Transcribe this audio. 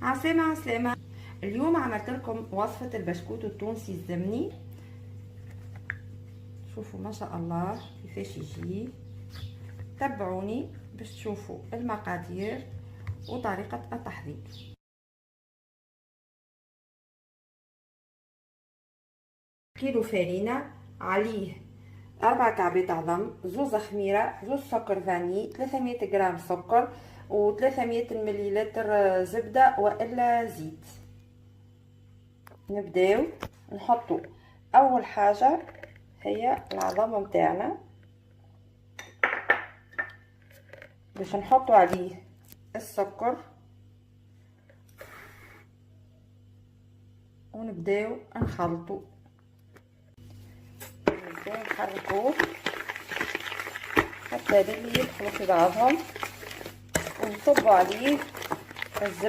عسلامة عسلامة. اليوم عملت لكم وصفة البسكوت التونسي الزمني. شوفوا ما شاء الله كيفاش يجي. تبعوني باش تشوفوا المقادير وطريقة التحضير. كيلو فرينة، عليه 4 كعبات عظم، زوز خميرة، زوز سكر فاني، 300 غرام سكر و300 مليلتر زبدة والا زيت. نبداو نحطو اول حاجة هي العظم متاعنا، باش نحطو عليه السكر ونبداو نخلطو، نبداو نحركوه حتى اللي يدخلوا في بعضهم، ونصبوا عليه الزبدة